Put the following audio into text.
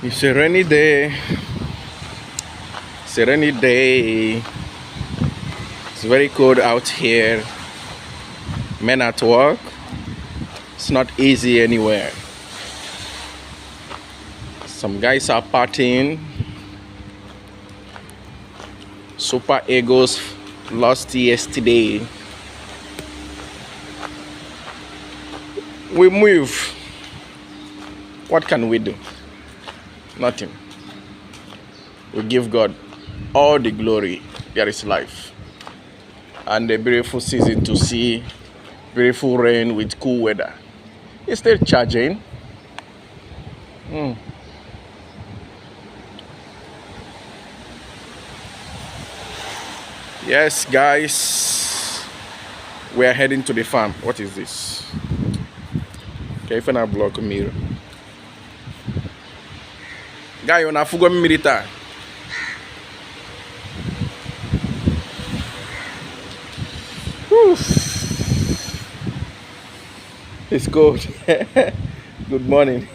It's a rainy day. It's a rainy day. It's very cold out here. Men at work. It's not easy anywhere. Some guys are partying. Super Eagles lost yesterday. We move. What can we do? Nothing. We give God all the glory. There is life. And a beautiful season to see. Beautiful rain with cool weather. It's still charging. Yes, guys. We are heading to the farm. What is this? Okay, if I block mirror. Guy, on a fugo milita. It's cold. Good morning.